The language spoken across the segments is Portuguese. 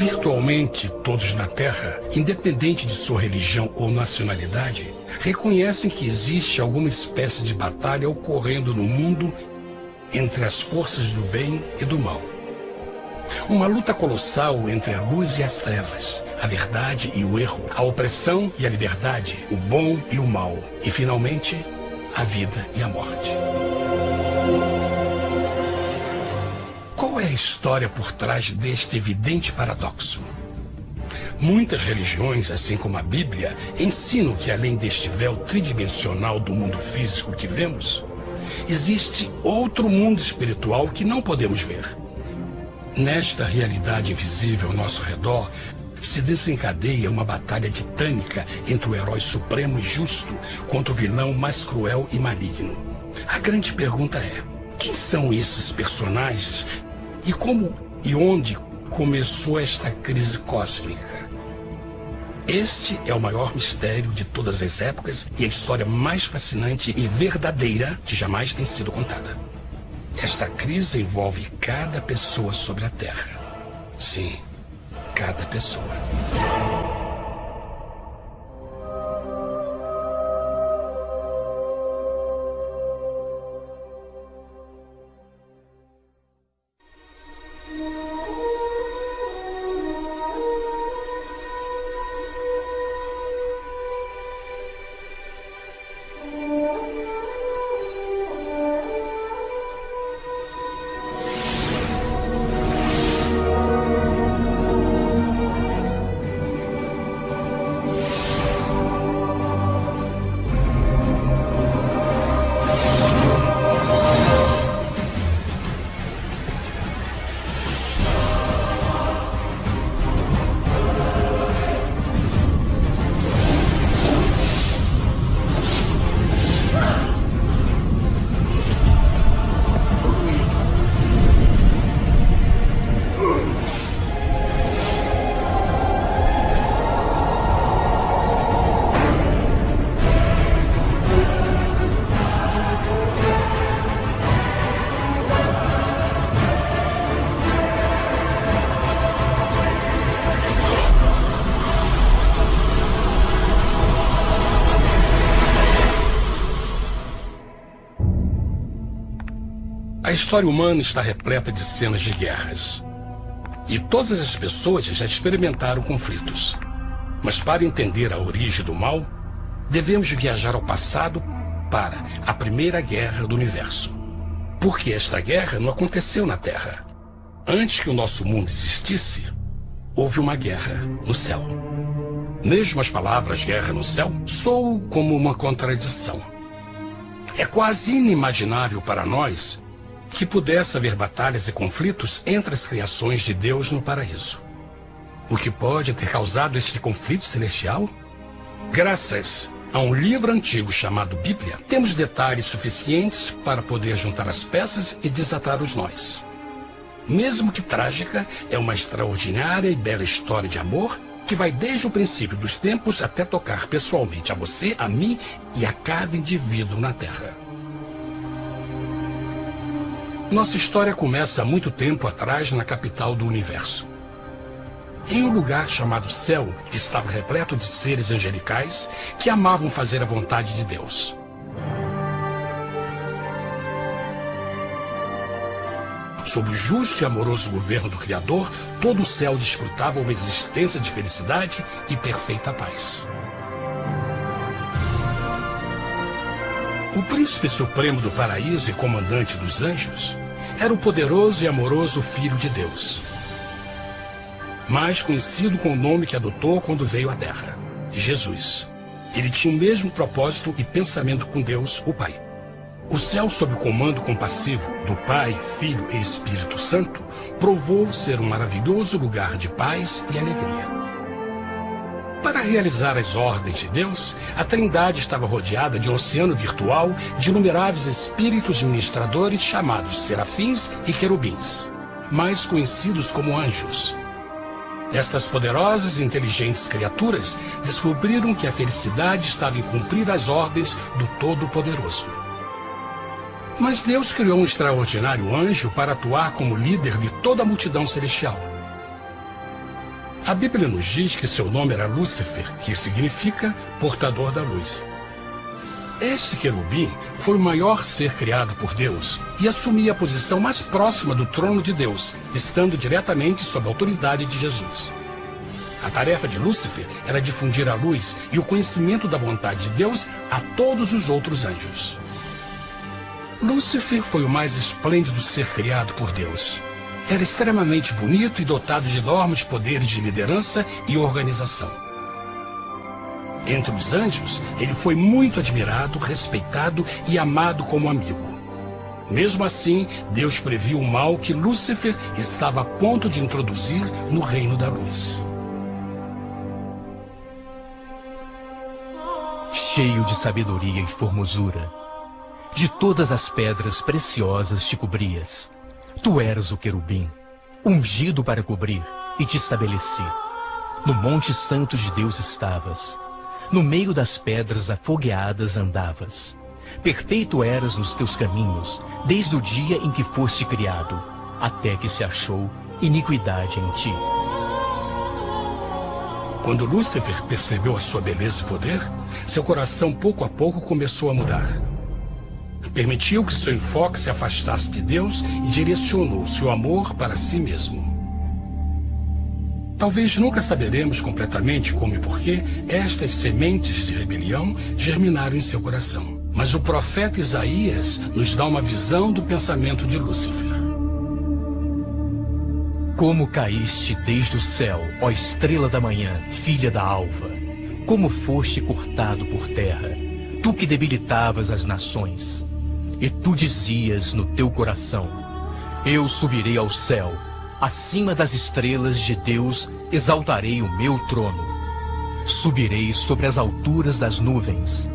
Virtualmente todos na Terra, independente de sua religião ou nacionalidade, reconhecem que existe alguma espécie de batalha ocorrendo no mundo entre as forças do bem e do mal. Uma luta colossal entre a luz e as trevas, a verdade e o erro, a opressão e a liberdade, o bom e o mal, e finalmente, a vida e a morte. Qual é a história por trás deste evidente paradoxo? Muitas religiões, assim como a Bíblia, ensinam que além deste véu tridimensional do mundo físico que vemos, existe outro mundo espiritual que não podemos ver. Nesta realidade invisível ao nosso redor, se desencadeia uma batalha titânica entre o herói supremo e justo contra o vilão mais cruel e maligno. A grande pergunta é: quem são esses personagens e como e onde começou esta crise cósmica? Este é o maior mistério de todas as épocas e a história mais fascinante e verdadeira que jamais tem sido contada. Esta crise envolve cada pessoa sobre a Terra. Sim, cada pessoa. A história humana está repleta de cenas de guerras. E todas as pessoas já experimentaram conflitos. Mas para entender a origem do mal, devemos viajar ao passado para a Primeira Guerra do Universo. Porque esta guerra não aconteceu na Terra. Antes que o nosso mundo existisse, houve uma guerra no céu. Mesmo as palavras guerra no céu soam como uma contradição. É quase inimaginável para nós que pudesse haver batalhas e conflitos entre as criações de Deus no paraíso. O que pode ter causado este conflito celestial? Graças a um livro antigo chamado Bíblia, temos detalhes suficientes para poder juntar as peças e desatar os nós. Mesmo que trágica, é uma extraordinária e bela história de amor que vai desde o princípio dos tempos até tocar pessoalmente a você, a mim e a cada indivíduo na Terra. Nossa história começa há muito tempo atrás na capital do universo. Em um lugar chamado Céu, que estava repleto de seres angelicais que amavam fazer a vontade de Deus. Sob o justo e amoroso governo do Criador, todo o céu desfrutava uma existência de felicidade e perfeita paz. O príncipe supremo do paraíso e comandante dos anjos era o poderoso e amoroso Filho de Deus, mais conhecido com o nome que adotou quando veio à Terra, Jesus. Ele tinha o mesmo propósito e pensamento com Deus, o Pai. O céu, sob o comando compassivo do Pai, Filho e Espírito Santo, provou ser um maravilhoso lugar de paz e alegria. Para realizar as ordens de Deus, a Trindade estava rodeada de um oceano virtual de inumeráveis espíritos ministradores chamados serafins e querubins, mais conhecidos como anjos. Estas poderosas e inteligentes criaturas descobriram que a felicidade estava em cumprir as ordens do Todo-Poderoso. Mas Deus criou um extraordinário anjo para atuar como líder de toda a multidão celestial. A Bíblia nos diz que seu nome era Lúcifer, que significa portador da luz. Este querubim foi o maior ser criado por Deus e assumia a posição mais próxima do trono de Deus, estando diretamente sob a autoridade de Jesus. A tarefa de Lúcifer era difundir a luz e o conhecimento da vontade de Deus a todos os outros anjos. Lúcifer foi o mais esplêndido ser criado por Deus. Era extremamente bonito e dotado de enormes poderes de liderança e organização. Entre os anjos, ele foi muito admirado, respeitado e amado como amigo. Mesmo assim, Deus previu o mal que Lúcifer estava a ponto de introduzir no reino da luz. Cheio de sabedoria e formosura, de todas as pedras preciosas te cobrias. Tu eras o querubim, ungido para cobrir, e te estabeleci. No monte santo de Deus estavas. No meio das pedras afogueadas andavas. Perfeito eras nos teus caminhos, desde o dia em que foste criado, até que se achou iniquidade em ti. Quando Lúcifer percebeu a sua beleza e poder, seu coração pouco a pouco começou a mudar. Permitiu que seu enfoque se afastasse de Deus e direcionou seu amor para si mesmo. Talvez nunca saberemos completamente como e porquê estas sementes de rebelião germinaram em seu coração. Mas o profeta Isaías nos dá uma visão do pensamento de Lúcifer. Como caíste desde o céu, ó estrela da manhã, filha da alva! Como foste cortado por terra, tu que debilitavas as nações! E tu dizias no teu coração: eu subirei ao céu, acima das estrelas de Deus exaltarei o meu trono. Subirei sobre as alturas das nuvens,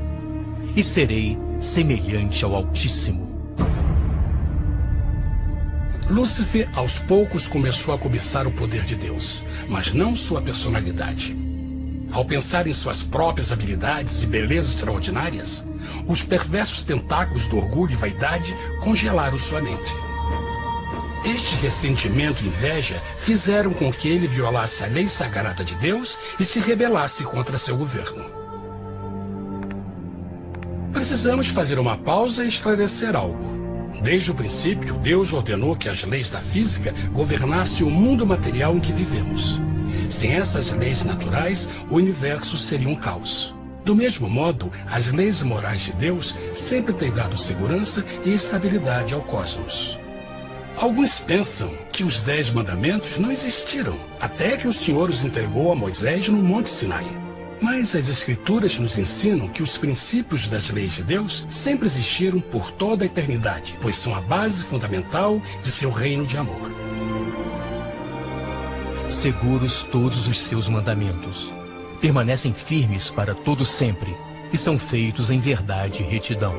e serei semelhante ao Altíssimo. Lúcifer, aos poucos, começou a cobiçar o poder de Deus, mas não sua personalidade. Ao pensar em suas próprias habilidades e belezas extraordinárias, os perversos tentáculos do orgulho e vaidade congelaram sua mente. Este ressentimento e inveja fizeram com que ele violasse a lei sagrada de Deus e se rebelasse contra seu governo. Precisamos fazer uma pausa e esclarecer algo. Desde o princípio, Deus ordenou que as leis da física governassem o mundo material em que vivemos. Sem essas leis naturais, o universo seria um caos. Do mesmo modo, as leis morais de Deus sempre têm dado segurança e estabilidade ao cosmos. Alguns pensam que os 10 mandamentos não existiram, até que o Senhor os entregou a Moisés no Monte Sinai. Mas as Escrituras nos ensinam que os princípios das leis de Deus sempre existiram por toda a eternidade, pois são a base fundamental de seu reino de amor. Seguros todos os seus mandamentos, permanecem firmes para todo sempre, e são feitos em verdade e retidão.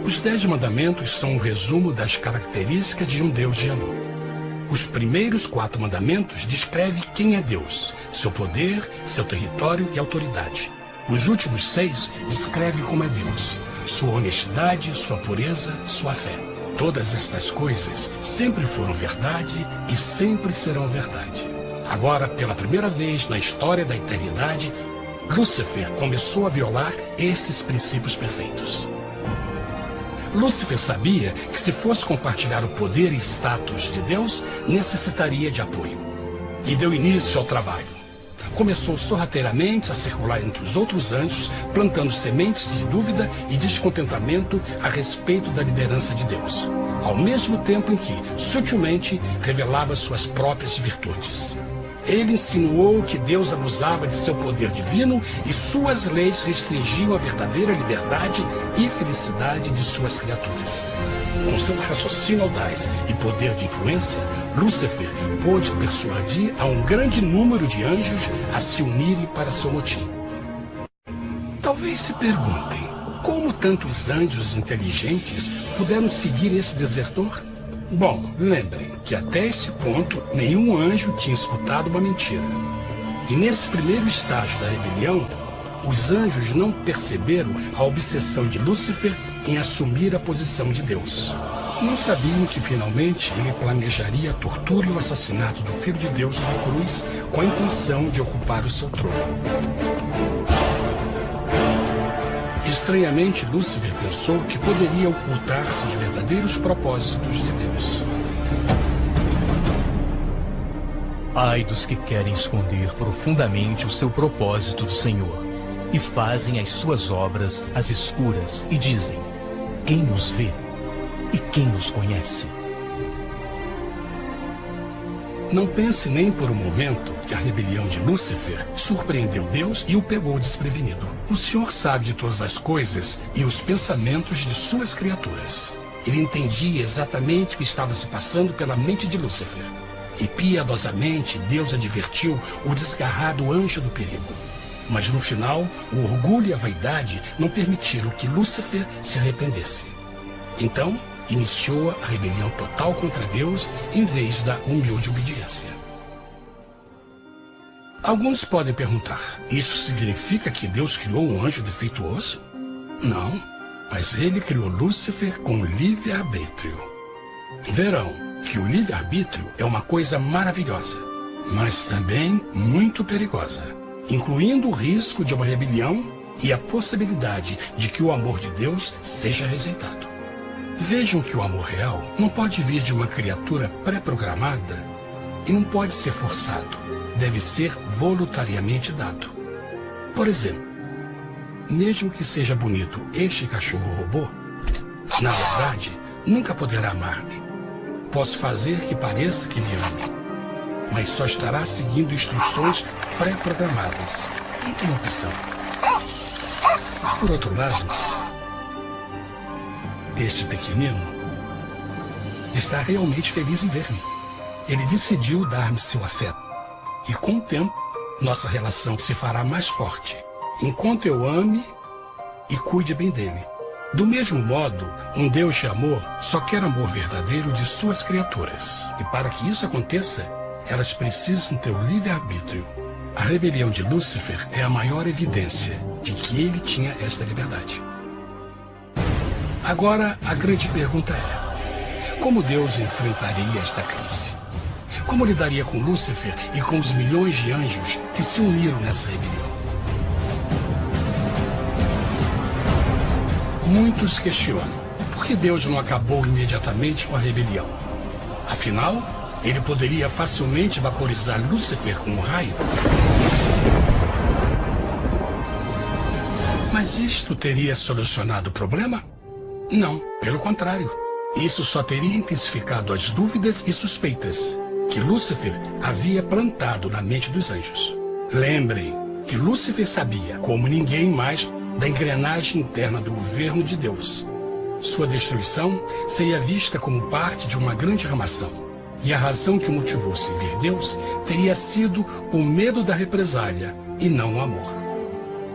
Os 10 mandamentos são um resumo das características de um Deus de amor. Os primeiros 4 mandamentos descrevem quem é Deus, seu poder, seu território e autoridade. Os últimos 6 descrevem como é Deus, sua honestidade, sua pureza, sua fé. Todas estas coisas sempre foram verdade e sempre serão verdade. Agora, pela primeira vez na história da eternidade, Lúcifer começou a violar esses princípios perfeitos. Lúcifer sabia que se fosse compartilhar o poder e status de Deus, necessitaria de apoio. E deu início ao trabalho. Começou sorrateiramente a circular entre os outros anjos, plantando sementes de dúvida e descontentamento a respeito da liderança de Deus, ao mesmo tempo em que, sutilmente, revelava suas próprias virtudes. Ele insinuou que Deus abusava de seu poder divino e suas leis restringiam a verdadeira liberdade e felicidade de suas criaturas. Com seu raciocínio audaz e poder de influência, Lúcifer pôde persuadir a um grande número de anjos a se unirem para seu motim. Talvez se perguntem, como tantos anjos inteligentes puderam seguir esse desertor? Bom, lembrem que até esse ponto nenhum anjo tinha escutado uma mentira. E nesse primeiro estágio da rebelião, os anjos não perceberam a obsessão de Lúcifer em assumir a posição de Deus. Não sabiam que finalmente ele planejaria a tortura e o assassinato do Filho de Deus na cruz com a intenção de ocupar o seu trono. Estranhamente, Lúcifer pensou que poderia ocultar seus verdadeiros propósitos de Deus. Ai dos que querem esconder profundamente o seu propósito do Senhor e fazem as suas obras às escuras e dizem: quem nos vê e quem nos conhece? Não pense nem por um momento que a rebelião de Lúcifer surpreendeu Deus e o pegou desprevenido. O Senhor sabe de todas as coisas e os pensamentos de suas criaturas. Ele entendia exatamente o que estava se passando pela mente de Lúcifer. E piedosamente Deus advertiu o desgarrado anjo do perigo. Mas no final, o orgulho e a vaidade não permitiram que Lúcifer se arrependesse. Então, iniciou a rebelião total contra Deus em vez da humilde obediência. Alguns podem perguntar: isso significa que Deus criou um anjo defeituoso? Não, mas ele criou Lúcifer com livre-arbítrio. Verão que o livre-arbítrio é uma coisa maravilhosa, mas também muito perigosa, incluindo o risco de uma rebelião e a possibilidade de que o amor de Deus seja rejeitado. Vejam que o amor real não pode vir de uma criatura pré-programada e não pode ser forçado, deve ser voluntariamente dado. Por exemplo, mesmo que seja bonito este cachorro robô, na verdade, nunca poderá amar-me. Posso fazer que pareça que me ame, mas só estará seguindo instruções pré-programadas. Tem uma opção. Por outro lado, este pequenino está realmente feliz em ver-me. Ele decidiu dar-me seu afeto. E com o tempo, nossa relação se fará mais forte, enquanto eu ame e cuide bem dele. Do mesmo modo, um Deus de amor só quer amor verdadeiro de suas criaturas. E para que isso aconteça, elas precisam ter o livre-arbítrio. A rebelião de Lúcifer é a maior evidência de que ele tinha esta liberdade. Agora, a grande pergunta é: como Deus enfrentaria esta crise? Como lidaria com Lúcifer e com os milhões de anjos que se uniram nessa rebelião? Muitos questionam: por que Deus não acabou imediatamente com a rebelião? Afinal, ele poderia facilmente vaporizar Lúcifer com um raio. Mas isto teria solucionado o problema? Não, pelo contrário. Isso só teria intensificado as dúvidas e suspeitas que Lúcifer havia plantado na mente dos anjos. Lembrem que Lúcifer sabia, como ninguém mais, da engrenagem interna do governo de Deus. Sua destruição seria vista como parte de uma grande armação. E a razão que o motivou a servir Deus teria sido o medo da represália e não o amor.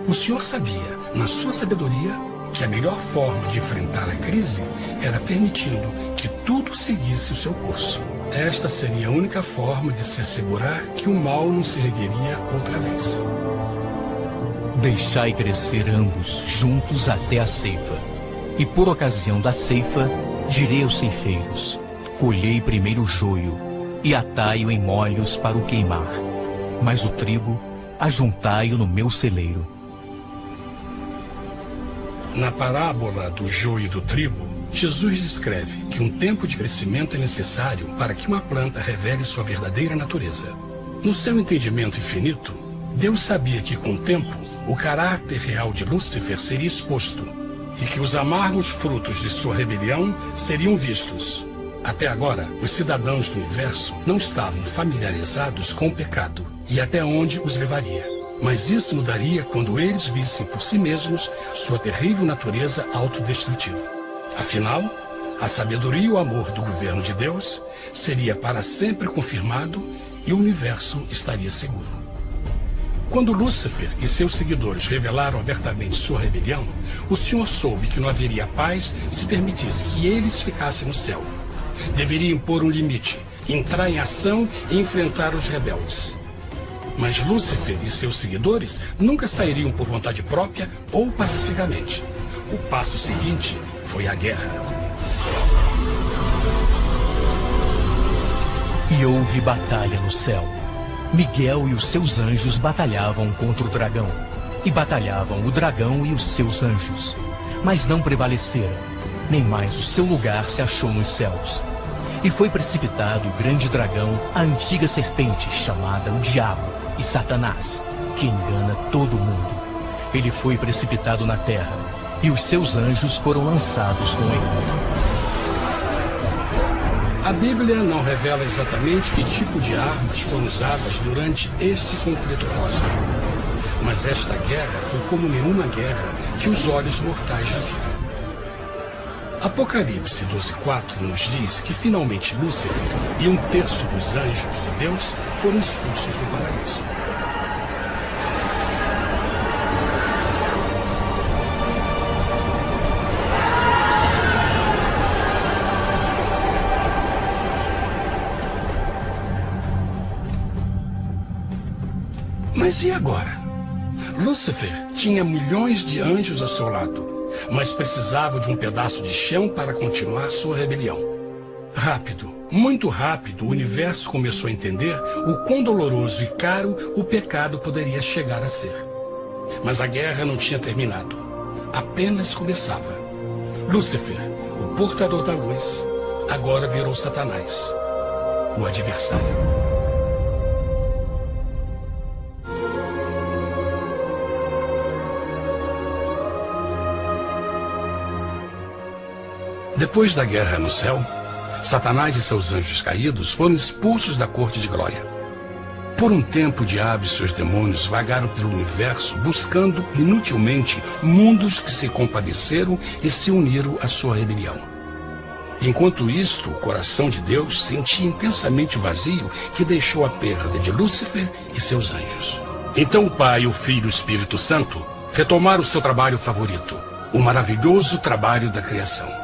O Senhor sabia, na sua sabedoria, que a melhor forma de enfrentar a crise era permitindo que tudo seguisse o seu curso. Esta seria a única forma de se assegurar que o mal não se ergueria outra vez. Deixai crescer ambos juntos até a ceifa. E por ocasião da ceifa, direi aos ceifeiros: colhei primeiro o joio e atai-o em molhos para o queimar, mas o trigo ajuntai-o no meu celeiro. Na parábola do joio e do trigo, Jesus descreve que um tempo de crescimento é necessário para que uma planta revele sua verdadeira natureza. No seu entendimento infinito, Deus sabia que com o tempo, o caráter real de Lúcifer seria exposto e que os amargos frutos de sua rebelião seriam vistos. Até agora, os cidadãos do universo não estavam familiarizados com o pecado e até onde os levaria. Mas isso mudaria quando eles vissem por si mesmos sua terrível natureza autodestrutiva. Afinal, a sabedoria e o amor do governo de Deus seria para sempre confirmado e o universo estaria seguro. Quando Lúcifer e seus seguidores revelaram abertamente sua rebelião, o Senhor soube que não haveria paz se permitisse que eles ficassem no céu. Deveria impor um limite, entrar em ação e enfrentar os rebeldes. Mas Lúcifer e seus seguidores nunca sairiam por vontade própria ou pacificamente. O passo seguinte foi a guerra. E houve batalha no céu. Miguel e os seus anjos batalhavam contra o dragão. E batalhavam o dragão e os seus anjos. Mas não prevaleceram, nem mais o seu lugar se achou nos céus. E foi precipitado o grande dragão, a antiga serpente, chamada o Diabo e Satanás, que engana todo mundo. Ele foi precipitado na terra, e os seus anjos foram lançados com ele. A Bíblia não revela exatamente que tipo de armas foram usadas durante este conflito cósmico. Mas esta guerra foi como nenhuma guerra que os olhos mortais já viram. Apocalipse 12:4 nos diz que finalmente Lúcifer e 1/3 dos anjos de Deus foram expulsos do paraíso. Mas e agora? Lúcifer tinha milhões de anjos ao seu lado, mas precisava de um pedaço de chão para continuar sua rebelião. Rápido, muito rápido, o universo começou a entender o quão doloroso e caro o pecado poderia chegar a ser. Mas a guerra não tinha terminado, apenas começava. Lúcifer, o portador da luz, agora virou Satanás, o adversário. Depois da guerra no céu, Satanás e seus anjos caídos foram expulsos da corte de glória. Por um tempo, o diabo e seus demônios vagaram pelo universo buscando inutilmente mundos que se compadeceram e se uniram à sua rebelião. Enquanto isto, o coração de Deus sentia intensamente o vazio que deixou a perda de Lúcifer e seus anjos. Então o Pai, o Filho e o Espírito Santo retomaram o seu trabalho favorito, o maravilhoso trabalho da criação.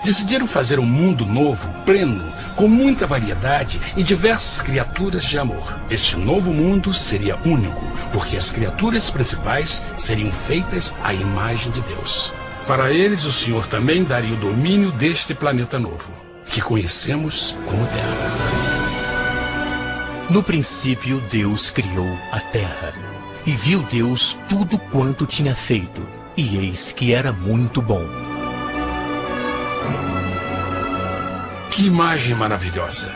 Decidiram fazer um mundo novo, pleno, com muita variedade e diversas criaturas de amor. Este novo mundo seria único, porque as criaturas principais seriam feitas à imagem de Deus. Para eles, o Senhor também daria o domínio deste planeta novo, que conhecemos como Terra. No princípio, Deus criou a terra. E viu Deus tudo quanto tinha feito, e eis que era muito bom. Que imagem maravilhosa!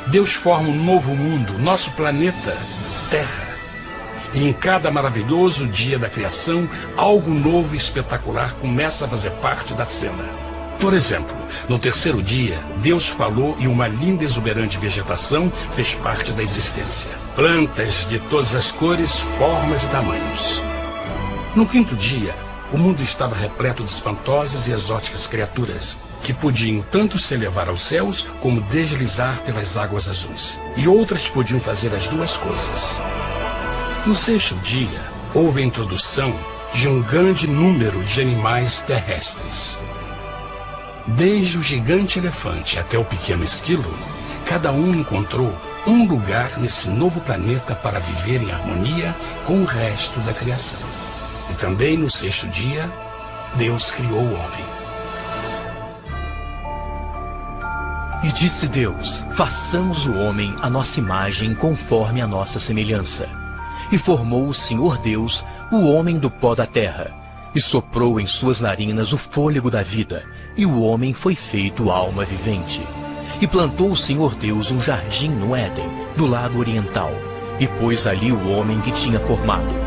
Deus forma um novo mundo, nosso planeta, Terra. E em cada maravilhoso dia da criação, algo novo e espetacular começa a fazer parte da cena. Por exemplo, no terceiro dia, Deus falou e uma linda e exuberante vegetação fez parte da existência. Plantas de todas as cores, formas e tamanhos. No quinto dia, o mundo estava repleto de espantosas e exóticas criaturas, que podiam tanto se elevar aos céus como deslizar pelas águas azuis. E outras podiam fazer as duas coisas. No sexto dia, houve a introdução de um grande número de animais terrestres. Desde o gigante elefante até o pequeno esquilo, cada um encontrou um lugar nesse novo planeta para viver em harmonia com o resto da criação. E também no sexto dia, Deus criou o homem. E disse Deus: façamos o homem à nossa imagem conforme a nossa semelhança. E formou o Senhor Deus o homem do pó da terra, e soprou em suas narinas o fôlego da vida, e o homem foi feito alma vivente. E plantou o Senhor Deus um jardim no Éden, do lado oriental, e pôs ali o homem que tinha formado.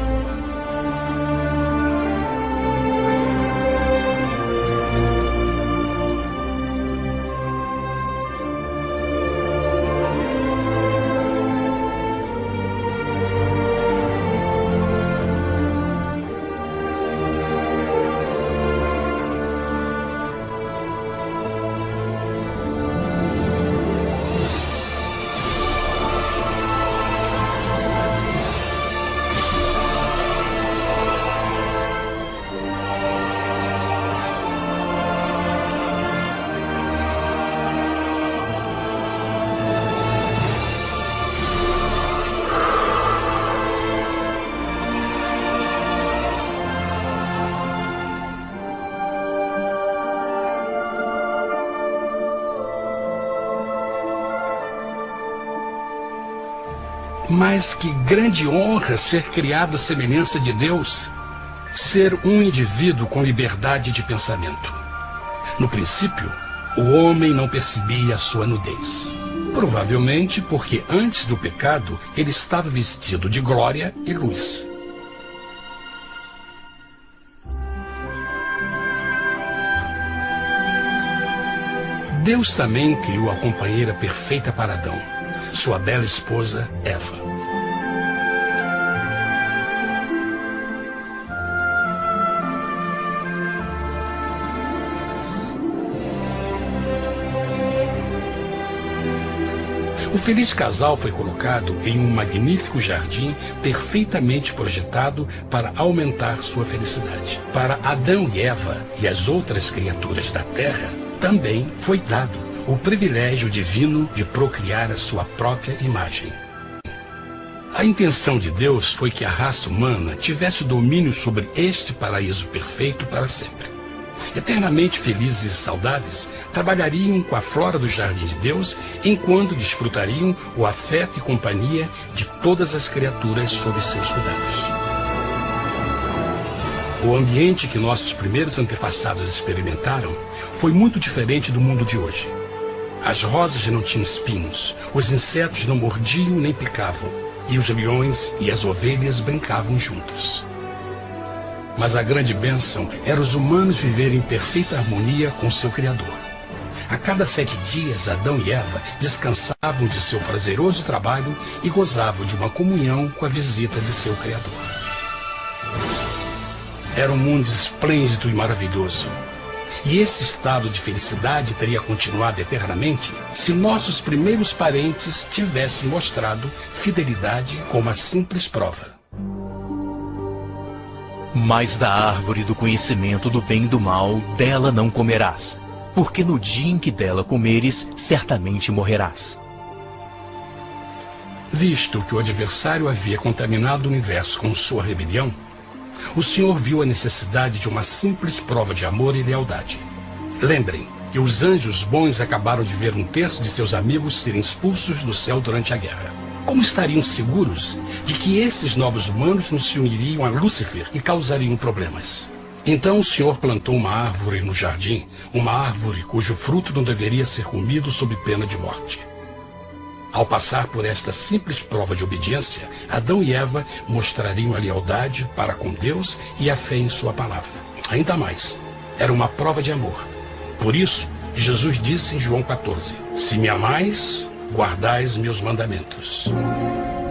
Mas que grande honra ser criado à semelhança de Deus, ser um indivíduo com liberdade de pensamento. No princípio, o homem não percebia a sua nudez. Provavelmente porque antes do pecado ele estava vestido de glória e luz. Deus também criou a companheira perfeita para Adão, sua bela esposa Eva. O feliz casal foi colocado em um magnífico jardim perfeitamente projetado para aumentar sua felicidade. Para Adão e Eva e as outras criaturas da terra, também foi dado o privilégio divino de procriar a sua própria imagem. A intenção de Deus foi que a raça humana tivesse domínio sobre este paraíso perfeito para sempre. Eternamente felizes e saudáveis, trabalhariam com a flora do jardim de Deus, enquanto desfrutariam o afeto e companhia de todas as criaturas sob seus cuidados. O ambiente que nossos primeiros antepassados experimentaram foi muito diferente do mundo de hoje. As rosas não tinham espinhos, os insetos não mordiam nem picavam, e os leões e as ovelhas brincavam juntos. Mas a grande bênção era os humanos viverem em perfeita harmonia com seu Criador. A cada 7 dias, Adão e Eva descansavam de seu prazeroso trabalho e gozavam de uma comunhão com a visita de seu Criador. Era um mundo esplêndido e maravilhoso. E esse estado de felicidade teria continuado eternamente se nossos primeiros parentes tivessem mostrado fidelidade com uma simples prova. Mas da árvore do conhecimento do bem e do mal, dela não comerás, porque no dia em que dela comeres, certamente morrerás. Visto que o adversário havia contaminado o universo com sua rebelião, o Senhor viu a necessidade de uma simples prova de amor e lealdade. Lembrem que os anjos bons acabaram de ver 1/3 de seus amigos serem expulsos do céu durante a guerra. Como estariam seguros de que esses novos humanos não se uniriam a Lúcifer e causariam problemas? Então o Senhor plantou uma árvore no jardim, uma árvore cujo fruto não deveria ser comido sob pena de morte. Ao passar por esta simples prova de obediência, Adão e Eva mostrariam a lealdade para com Deus e a fé em sua palavra. Ainda mais, era uma prova de amor. Por isso, Jesus disse em João 14, se me amais, guardais meus mandamentos.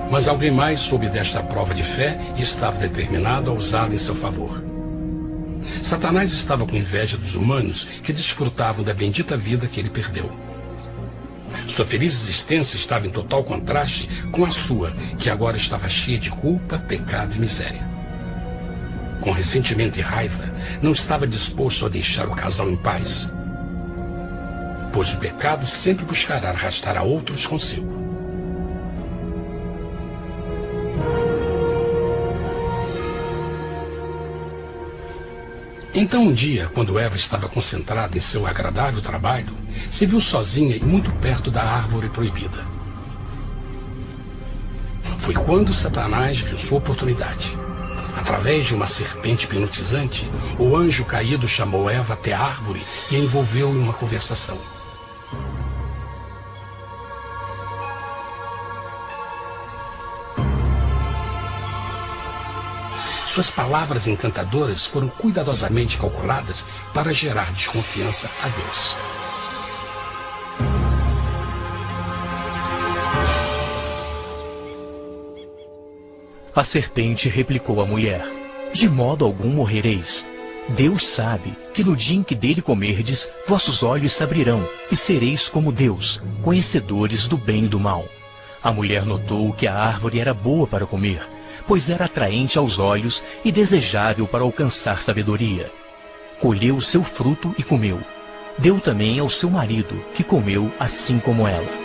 Mas alguém mais soube desta prova de fé e estava determinado a usá-la em seu favor. Satanás estava com inveja dos humanos que desfrutavam da bendita vida que ele perdeu. Sua feliz existência estava em total contraste com a sua, que agora estava cheia de culpa, pecado e miséria. Com ressentimento e raiva, não estava disposto a deixar o casal em paz, pois o pecado sempre buscará arrastar a outros consigo. Então um dia, quando Eva estava concentrada em seu agradável trabalho, se viu sozinha e muito perto da árvore proibida. Foi quando Satanás viu sua oportunidade. Através de uma serpente hipnotizante, o anjo caído chamou Eva até a árvore e a envolveu em uma conversação. Suas palavras encantadoras foram cuidadosamente calculadas para gerar desconfiança a Deus. A serpente replicou à mulher, de modo algum morrereis. Deus sabe que no dia em que dele comerdes, vossos olhos se abrirão, e sereis como Deus, conhecedores do bem e do mal. A mulher notou que a árvore era boa para comer, pois era atraente aos olhos e desejável para alcançar sabedoria. Colheu o seu fruto e comeu. Deu também ao seu marido, que comeu assim como ela.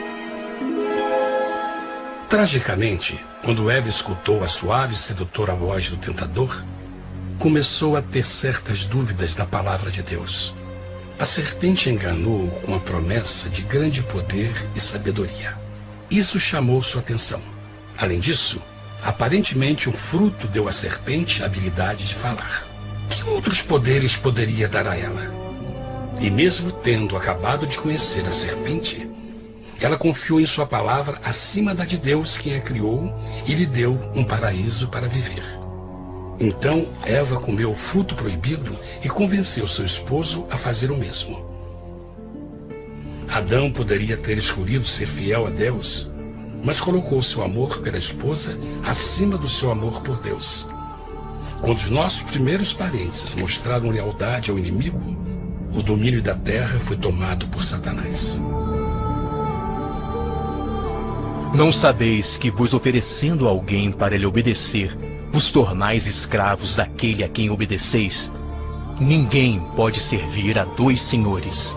Tragicamente, quando Eva escutou a suave e sedutora voz do tentador, começou a ter certas dúvidas da palavra de Deus. A serpente enganou-o com a promessa de grande poder e sabedoria. Isso chamou sua atenção. Além disso, aparentemente um fruto deu à serpente a habilidade de falar. Que outros poderes poderia dar a ela? E mesmo tendo acabado de conhecer a serpente, ela confiou em sua palavra acima da de Deus, quem a criou, e lhe deu um paraíso para viver. Então Eva comeu o fruto proibido e convenceu seu esposo a fazer o mesmo. Adão poderia ter escolhido ser fiel a Deus, mas colocou seu amor pela esposa acima do seu amor por Deus. Quando os nossos primeiros parentes mostraram lealdade ao inimigo, o domínio da terra foi tomado por Satanás. Não sabeis que, vos oferecendo a alguém para lhe obedecer, vos tornais escravos daquele a quem obedeceis? Ninguém pode servir a dois senhores.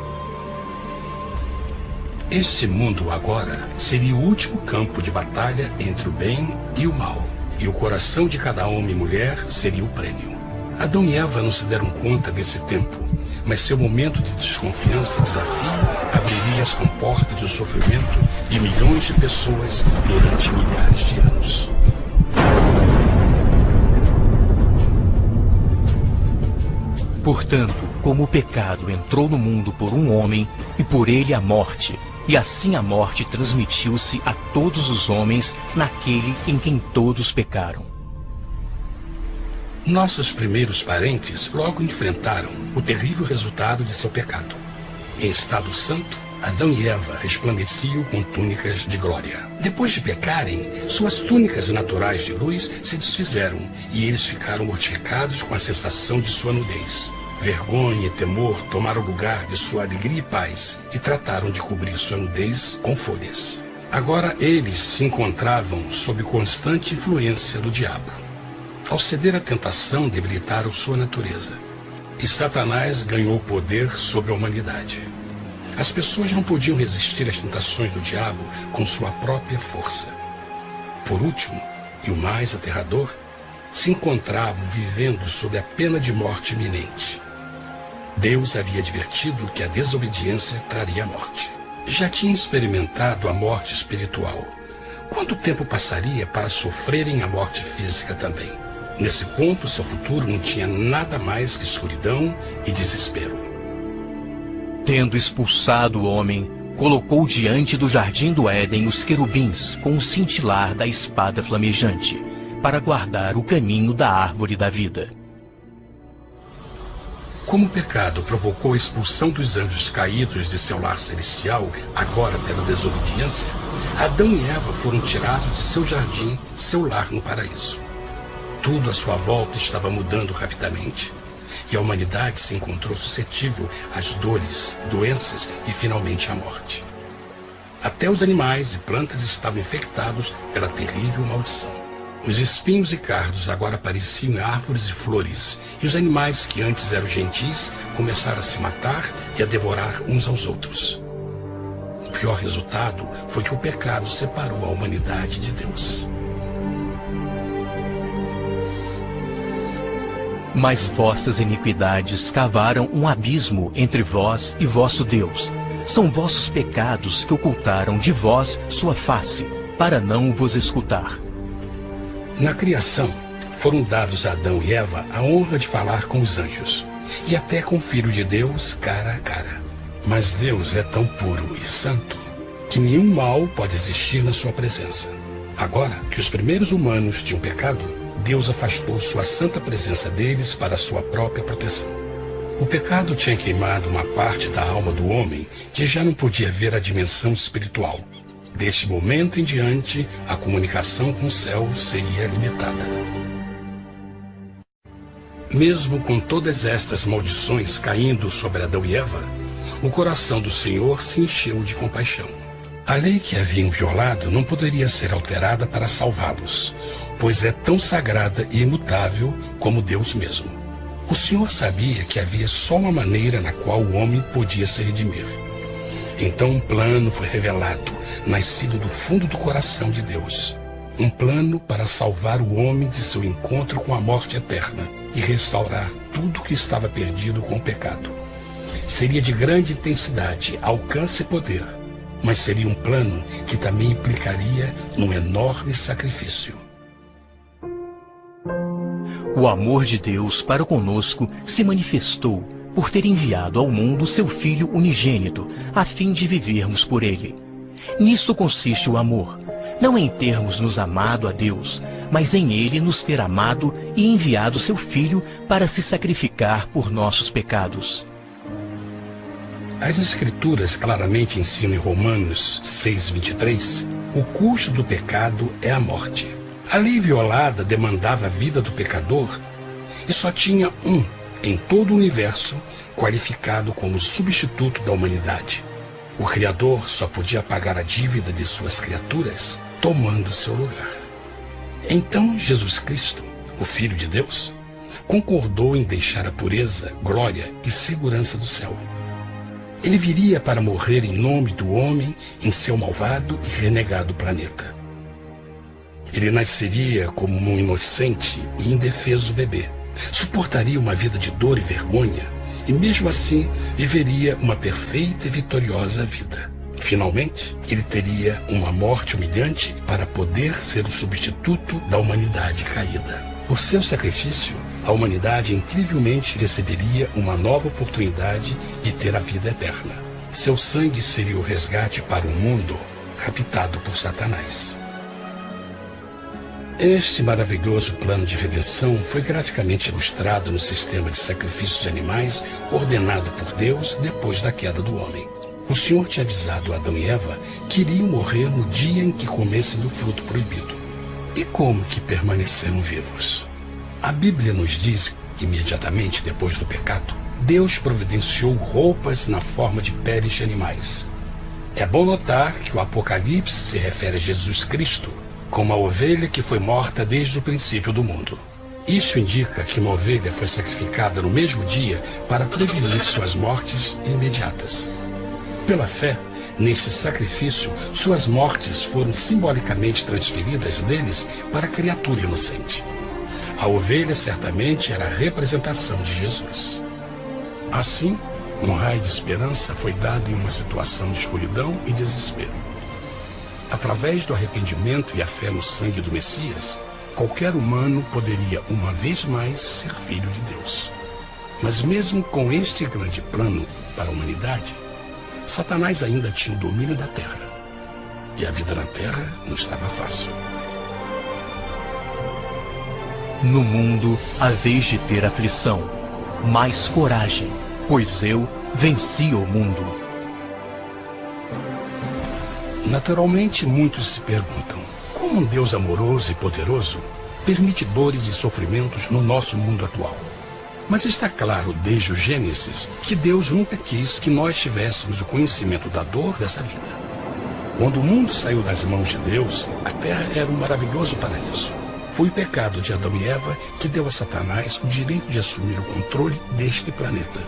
Este mundo agora seria o último campo de batalha entre o bem e o mal, e o coração de cada homem e mulher seria o prêmio. Adão e Eva não se deram conta desse tempo, mas seu momento de desconfiança e desafio abriria as comportas do sofrimento de milhões de pessoas durante milhares de anos. Portanto, como o pecado entrou no mundo por um homem, e por ele a morte, e assim a morte transmitiu-se a todos os homens naquele em quem todos pecaram. Nossos primeiros parentes logo enfrentaram o terrível resultado de seu pecado. Em estado santo, Adão e Eva resplandeciam com túnicas de glória. Depois de pecarem, suas túnicas naturais de luz se desfizeram e eles ficaram mortificados com a sensação de sua nudez. Vergonha e temor tomaram lugar de sua alegria e paz e trataram de cobrir sua nudez com folhas. Agora eles se encontravam sob constante influência do diabo. Ao ceder à tentação, debilitaram sua natureza, e Satanás ganhou poder sobre a humanidade. As pessoas não podiam resistir às tentações do diabo com sua própria força. Por último, e o mais aterrador, se encontravam vivendo sob a pena de morte iminente. Deus havia advertido que a desobediência traria a morte. Já tinha experimentado a morte espiritual. Quanto tempo passaria para sofrerem a morte física também? Nesse ponto, seu futuro não tinha nada mais que escuridão e desespero. Tendo expulsado o homem, colocou diante do jardim do Éden os querubins com o cintilar da espada flamejante, para guardar o caminho da árvore da vida. Como o pecado provocou a expulsão dos anjos caídos de seu lar celestial, agora pela desobediência, Adão e Eva foram tirados de seu jardim, seu lar no paraíso. Tudo à sua volta estava mudando rapidamente, e a humanidade se encontrou suscetível às dores, doenças e finalmente à morte. Até os animais e plantas estavam infectados pela terrível maldição. Os espinhos e cardos agora apareciam em árvores e flores, e os animais que antes eram gentis começaram a se matar e a devorar uns aos outros. O pior resultado foi que o pecado separou a humanidade de Deus. Mas vossas iniquidades cavaram um abismo entre vós e vosso Deus. São vossos pecados que ocultaram de vós sua face, para não vos escutar. Na criação, foram dados a Adão e Eva a honra de falar com os anjos, e até com o Filho de Deus cara a cara. Mas Deus é tão puro e santo que nenhum mal pode existir na sua presença. Agora que os primeiros humanos tinham pecado, Deus afastou sua santa presença deles para a sua própria proteção. O pecado tinha queimado uma parte da alma do homem que já não podia ver a dimensão espiritual. Deste momento em diante, a comunicação com o céu seria limitada. Mesmo com todas estas maldições caindo sobre Adão e Eva, o coração do Senhor se encheu de compaixão. A lei que haviam violado não poderia ser alterada para salvá-los, pois é tão sagrada e imutável como Deus mesmo. O Senhor sabia que havia só uma maneira na qual o homem podia se redimir. Então um plano foi revelado, nascido do fundo do coração de Deus. Um plano para salvar o homem de seu encontro com a morte eterna e restaurar tudo que estava perdido com o pecado. Seria de grande intensidade, alcance e poder, mas seria um plano que também implicaria num enorme sacrifício. O amor de Deus para conosco se manifestou por ter enviado ao mundo seu Filho unigênito, a fim de vivermos por ele. Nisso consiste o amor, não em termos nos amado a Deus, mas em ele nos ter amado e enviado seu Filho para se sacrificar por nossos pecados. As Escrituras claramente ensinam em Romanos 6:23, o custo do pecado é a morte. A lei violada demandava a vida do pecador e só tinha um em todo o universo qualificado como substituto da humanidade. O Criador só podia pagar a dívida de suas criaturas tomando seu lugar. Então Jesus Cristo, o Filho de Deus, concordou em deixar a pureza, glória e segurança do céu. Ele viria para morrer em nome do homem em seu malvado e renegado planeta. Ele nasceria como um inocente e indefeso bebê, suportaria uma vida de dor e vergonha e mesmo assim viveria uma perfeita e vitoriosa vida. Finalmente, ele teria uma morte humilhante para poder ser o substituto da humanidade caída. Por seu sacrifício, a humanidade incrivelmente receberia uma nova oportunidade de ter a vida eterna. Seu sangue seria o resgate para um mundo habitado por Satanás. Este maravilhoso plano de redenção foi graficamente ilustrado no sistema de sacrifício de animais ordenado por Deus depois da queda do homem. O Senhor tinha avisado Adão e Eva que iriam morrer no dia em que comessem do fruto proibido. E como que permaneceram vivos? A Bíblia nos diz que imediatamente depois do pecado, Deus providenciou roupas na forma de peles de animais. É bom notar que o Apocalipse se refere a Jesus Cristo como a ovelha que foi morta desde o princípio do mundo. Isso indica que uma ovelha foi sacrificada no mesmo dia para prevenir suas mortes imediatas. Pela fé, neste sacrifício, suas mortes foram simbolicamente transferidas deles para a criatura inocente. A ovelha certamente era a representação de Jesus. Assim, um raio de esperança foi dado em uma situação de escuridão e desespero. Através do arrependimento e a fé no sangue do Messias, qualquer humano poderia uma vez mais ser filho de Deus. Mas mesmo com este grande plano para a humanidade, Satanás ainda tinha o domínio da terra. E a vida na terra não estava fácil. No mundo haveis de ter aflição, mas coragem, pois eu venci o mundo. Naturalmente, muitos se perguntam, como um Deus amoroso e poderoso permite dores e sofrimentos no nosso mundo atual? Mas está claro desde o Gênesis que Deus nunca quis que nós tivéssemos o conhecimento da dor dessa vida. Quando o mundo saiu das mãos de Deus, a terra era um maravilhoso paraíso. Foi o pecado de Adão e Eva que deu a Satanás o direito de assumir o controle deste planeta.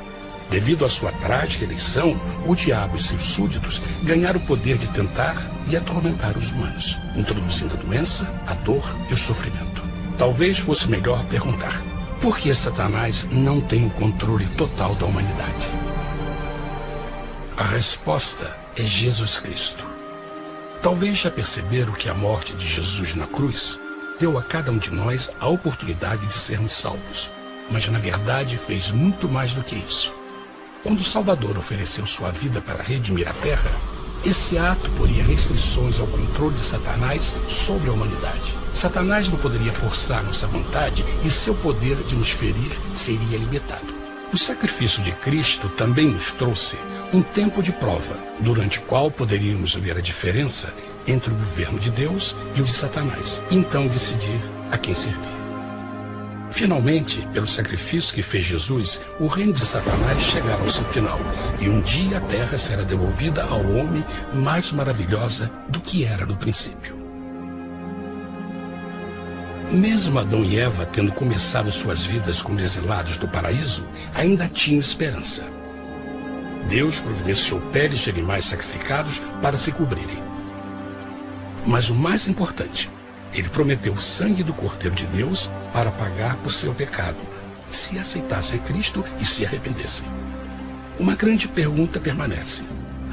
Devido à sua trágica eleição, o diabo e seus súditos ganharam o poder de tentar e atormentar os humanos, introduzindo a doença, a dor e o sofrimento. Talvez fosse melhor perguntar: por que Satanás não tem o controle total da humanidade? A resposta é Jesus Cristo. Talvez já perceberam que a morte de Jesus na cruz deu a cada um de nós a oportunidade de sermos salvos. Mas na verdade fez muito mais do que isso. Quando o Salvador ofereceu sua vida para redimir a terra, esse ato poria restrições ao controle de Satanás sobre a humanidade. Satanás não poderia forçar nossa vontade e seu poder de nos ferir seria limitado. O sacrifício de Cristo também nos trouxe um tempo de prova, durante o qual poderíamos ver a diferença entre o governo de Deus e o de Satanás, e então decidir a quem servir. Finalmente, pelo sacrifício que fez Jesus, o reino de Satanás chegará ao seu final, e um dia a terra será devolvida ao homem mais maravilhosa do que era no princípio. Mesmo Adão e Eva tendo começado suas vidas como exilados do paraíso, ainda tinham esperança. Deus providenciou peles de animais sacrificados para se cobrirem. Mas o mais importante, ele prometeu o sangue do Cordeiro de Deus para pagar por seu pecado, se aceitassem Cristo e se arrependessem. Uma grande pergunta permanece: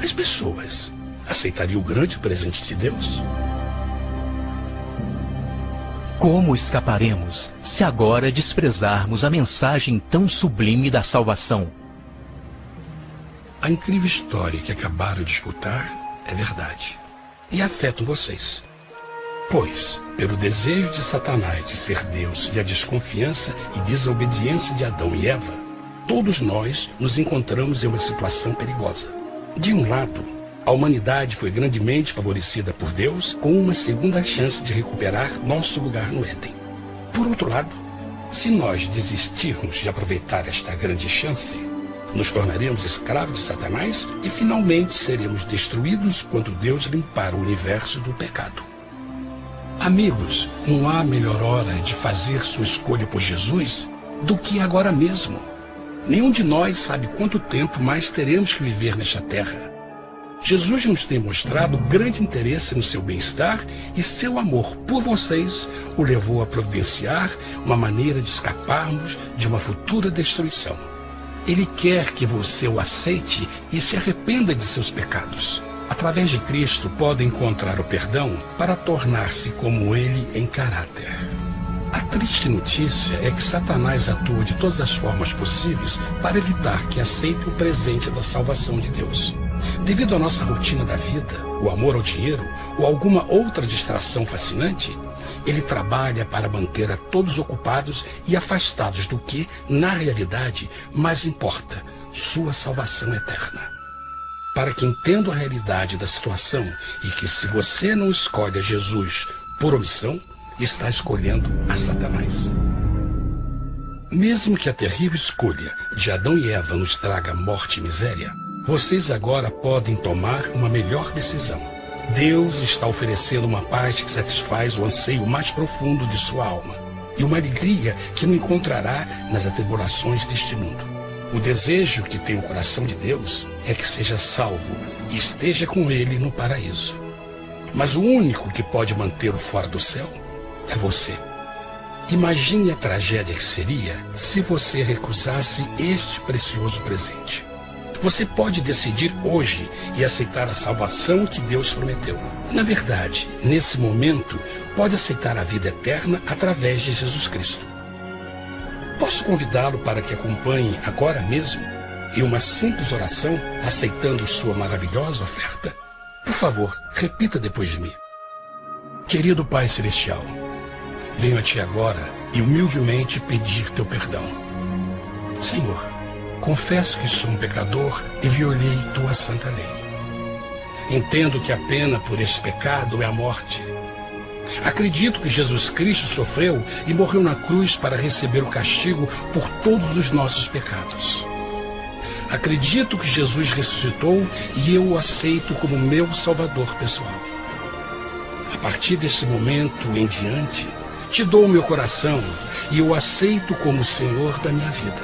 as pessoas aceitaria o grande presente de Deus? Como escaparemos se agora desprezarmos a mensagem tão sublime da salvação? A incrível história que acabaram de escutar é verdade e afeta vocês. Pois, pelo desejo de Satanás de ser Deus e a desconfiança e desobediência de Adão e Eva, todos nós nos encontramos em uma situação perigosa. De um lado, a humanidade foi grandemente favorecida por Deus com uma segunda chance de recuperar nosso lugar no Éden. Por outro lado, se nós desistirmos de aproveitar esta grande chance, nos tornaremos escravos de Satanás e finalmente seremos destruídos quando Deus limpar o universo do pecado. Amigos, não há melhor hora de fazer sua escolha por Jesus do que agora mesmo. Nenhum de nós sabe quanto tempo mais teremos que viver nesta terra. Jesus nos tem mostrado grande interesse no seu bem-estar e seu amor por vocês o levou a providenciar uma maneira de escaparmos de uma futura destruição. Ele quer que você o aceite e se arrependa de seus pecados. Através de Cristo, pode encontrar o perdão para tornar-se como Ele em caráter. A triste notícia é que Satanás atua de todas as formas possíveis para evitar que aceite o presente da salvação de Deus. Devido à nossa rotina da vida, o amor ao dinheiro ou alguma outra distração fascinante, ele trabalha para manter a todos ocupados e afastados do que, na realidade, mais importa, sua salvação eterna. Para que entenda a realidade da situação e que se você não escolhe a Jesus por omissão, está escolhendo a Satanás. Mesmo que a terrível escolha de Adão e Eva nos traga morte e miséria, vocês agora podem tomar uma melhor decisão. Deus está oferecendo uma paz que satisfaz o anseio mais profundo de sua alma e uma alegria que não encontrará nas atribulações deste mundo. O desejo que tem o coração de Deus é que seja salvo e esteja com Ele no paraíso. Mas o único que pode mantê-lo fora do céu é você. Imagine a tragédia que seria se você recusasse este precioso presente. Você pode decidir hoje e aceitar a salvação que Deus prometeu. Na verdade, nesse momento, pode aceitar a vida eterna através de Jesus Cristo. Posso convidá-lo para que acompanhe agora mesmo em uma simples oração, aceitando sua maravilhosa oferta? Por favor, repita depois de mim. Querido Pai Celestial, venho a Ti agora e humildemente pedir Teu perdão. Senhor, confesso que sou um pecador e violei Tua santa lei. Entendo que a pena por este pecado é a morte. Acredito que Jesus Cristo sofreu e morreu na cruz para receber o castigo por todos os nossos pecados. Acredito que Jesus ressuscitou e eu o aceito como meu Salvador pessoal. A partir deste momento em diante, Te dou o meu coração e eu o aceito como o Senhor da minha vida.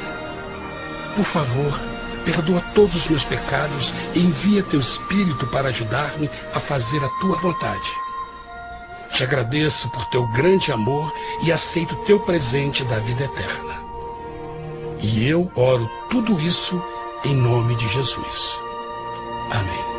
Por favor, perdoa todos os meus pecados e envia Teu Espírito para ajudar-me a fazer a Tua vontade. Te agradeço por Teu grande amor e aceito Teu presente da vida eterna. E eu oro tudo isso em nome de Jesus. Amém.